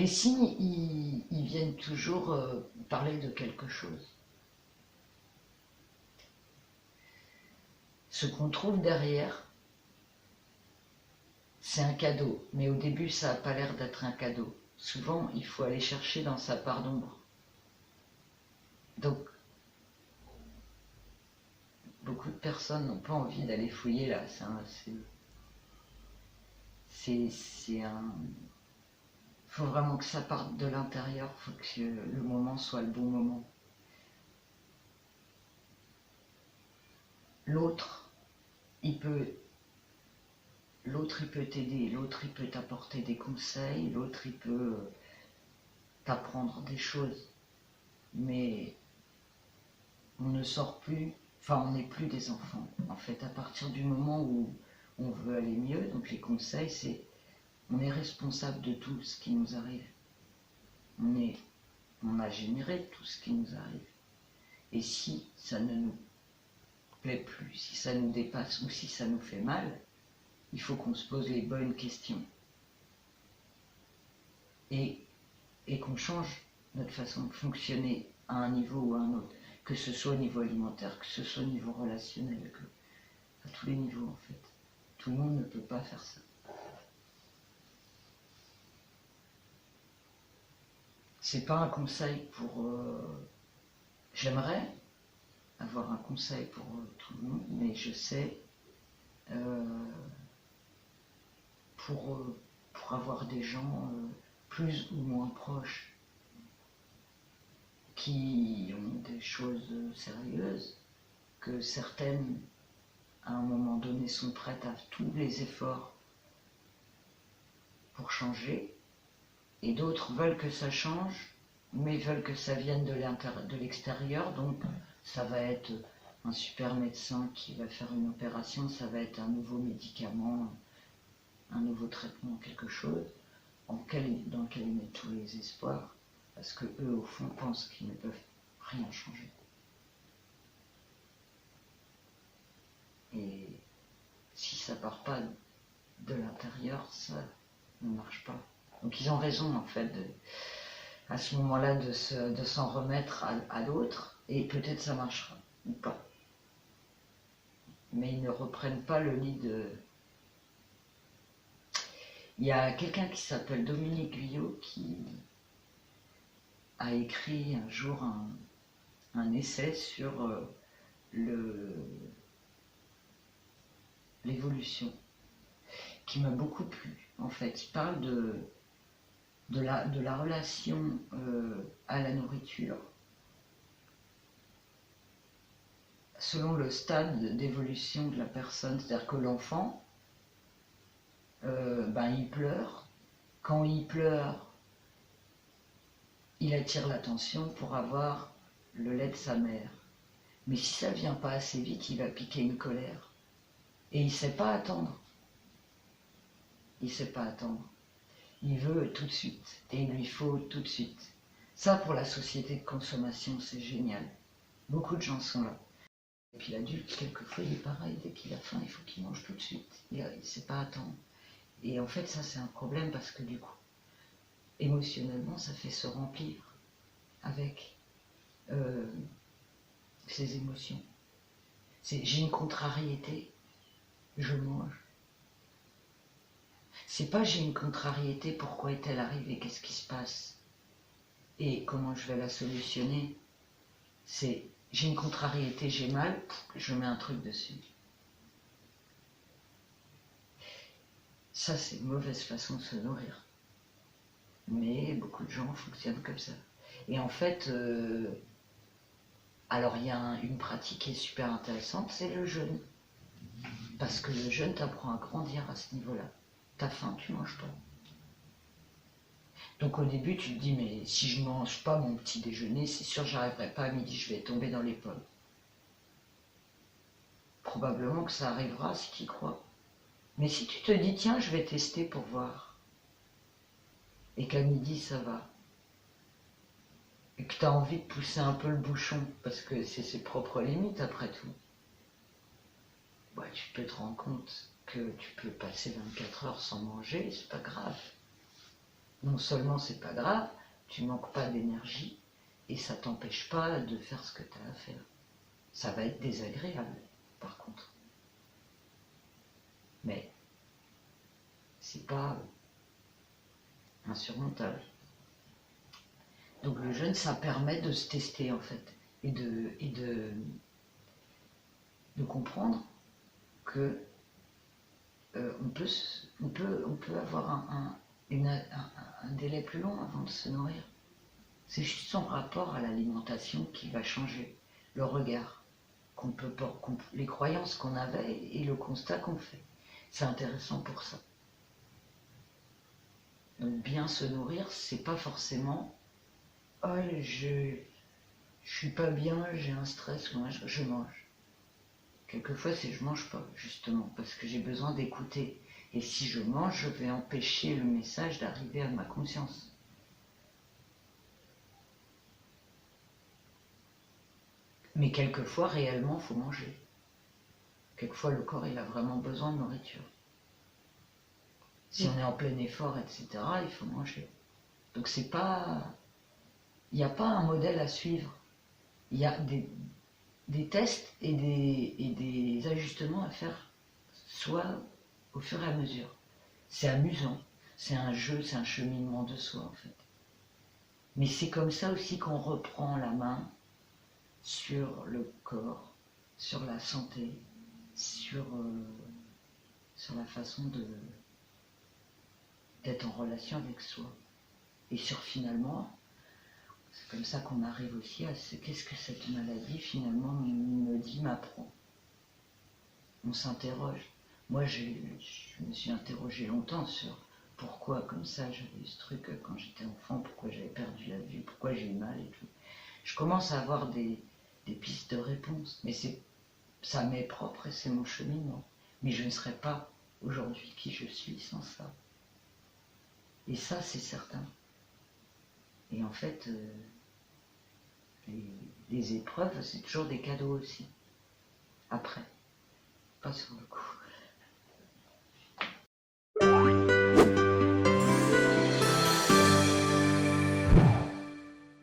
les signes, ils viennent toujours parler de quelque chose. Ce qu'on trouve derrière, c'est un cadeau. Mais au début, ça n'a pas l'air d'être un cadeau. Souvent, il faut aller chercher dans sa part d'ombre. Donc, beaucoup de personnes n'ont pas envie d'aller fouiller là. C'est un... Il faut vraiment que ça parte de l'intérieur. Il faut que le moment soit le bon moment. L'autre, il peut t'aider, l'autre il peut t'apporter des conseils, l'autre il peut t'apprendre des choses. Mais on ne sort plus, enfin on n'est plus des enfants. En fait, à partir du moment où on veut aller mieux, donc les conseils, c'est on est responsable de tout ce qui nous arrive. On a généré tout ce qui nous arrive. Et si ça ne nous plaît plus, si ça nous dépasse ou si ça nous fait mal, il faut qu'on se pose les bonnes questions. Et qu'on change notre façon de fonctionner à un niveau ou à un autre. Que ce soit au niveau alimentaire, que ce soit au niveau relationnel, à tous les niveaux en fait. Tout le monde ne peut pas faire ça. C'est pas un conseil pour... J'aimerais avoir un conseil pour tout le monde, mais je sais pour avoir des gens plus ou moins proches qui ont des choses sérieuses, que certaines, à un moment donné, sont prêtes à tous les efforts pour changer, et d'autres veulent que ça change, mais veulent que ça vienne de l'extérieur, donc ça va être un super médecin qui va faire une opération, ça va être un nouveau médicament, un nouveau traitement, quelque chose dans lequel ils mettent tous les espoirs, parce que eux, au fond, pensent qu'ils ne peuvent rien changer. Et si ça part pas de l'intérieur, ça ne marche pas. Donc ils ont raison, en fait, à ce moment-là, de s'en remettre à l'autre, et peut-être ça marchera, ou pas. Mais ils ne reprennent pas le lit de... Il y a quelqu'un qui s'appelle Dominique Guyot qui a écrit un jour un essai sur l'évolution, qui m'a beaucoup plu. En fait, il parle de la relation à la nourriture selon le stade d'évolution de la personne. C'est-à-dire que l'enfant, il pleure. Quand il pleure, il attire l'attention pour avoir le lait de sa mère. Mais si ça ne vient pas assez vite, il va piquer une colère. Et il ne sait pas attendre. Il ne sait pas attendre. Il veut tout de suite. Et il lui faut tout de suite. Ça, pour la société de consommation, c'est génial. Beaucoup de gens sont là. Et puis l'adulte, quelquefois, il est pareil. Dès qu'il a faim, il faut qu'il mange tout de suite. Il ne sait pas attendre. Et en fait, ça, c'est un problème parce que du coup, émotionnellement, ça fait se remplir avec ses émotions. J'ai une contrariété, je mange. C'est pas j'ai une contrariété, pourquoi est-elle arrivée, qu'est-ce qui se passe et comment je vais la solutionner. C'est j'ai une contrariété, j'ai mal, je mets un truc dessus. Ça, c'est une mauvaise façon de se nourrir. Mais beaucoup de gens fonctionnent comme ça. Et en fait, alors il y a une pratique qui est super intéressante, c'est le jeûne. Parce que le jeûne t'apprend à grandir à ce niveau-là. T'as faim, tu manges pas. Donc au début, tu te dis, mais si je mange pas mon petit déjeuner, c'est sûr que j'arriverai pas à midi, je vais tomber dans les pommes. Probablement que ça arrivera si tu y crois. Mais si tu te dis, tiens, je vais tester pour voir, et qu'à midi ça va, et que tu as envie de pousser un peu le bouchon, parce que c'est ses propres limites après tout, tu peux te rendre compte que tu peux passer 24 heures sans manger, c'est pas grave. non seulement c'est pas grave, tu manques pas d'énergie et ça t'empêche pas de faire ce que tu as à faire. Ça va être désagréable, par contre. Mais c'est pas insurmontable. Donc le jeûne, ça permet de se tester en fait et de comprendre que on peut avoir un délai plus long avant de se nourrir. C'est juste son rapport à l'alimentation qui va changer, le regard les croyances qu'on avait et le constat qu'on fait. C'est intéressant pour ça. Donc bien se nourrir, c'est pas forcément oh, je suis pas bien, j'ai un stress, moi je mange. Quelquefois c'est je mange pas, justement, parce que j'ai besoin d'écouter. Et si je mange, je vais empêcher le message d'arriver à ma conscience. Mais quelquefois, réellement, il faut manger. Quelquefois, le corps, il a vraiment besoin de nourriture. Si on est en plein effort, etc., il faut manger. Donc c'est pas... Il n'y a pas un modèle à suivre. Il y a des tests et des ajustements à faire, soit au fur et à mesure. C'est amusant, c'est un jeu, c'est un cheminement de soi en fait. Mais c'est comme ça aussi qu'on reprend la main sur le corps, sur la santé, sur la façon d'être en relation avec soi. Et sur finalement, c'est comme ça qu'on arrive aussi à qu'est-ce que cette maladie finalement me dit, m'apprend. On s'interroge. Moi, je me suis interrogée longtemps sur pourquoi, comme ça, j'avais ce truc quand j'étais enfant, pourquoi j'avais perdu la vue, pourquoi j'ai eu mal et tout. Je commence à avoir des pistes de réponse, mais ça m'est propre et c'est mon cheminement. Mais je ne serais pas aujourd'hui qui je suis sans ça. Et ça, c'est certain. Et en fait, les épreuves, c'est toujours des cadeaux aussi. Après, pas sur le coup.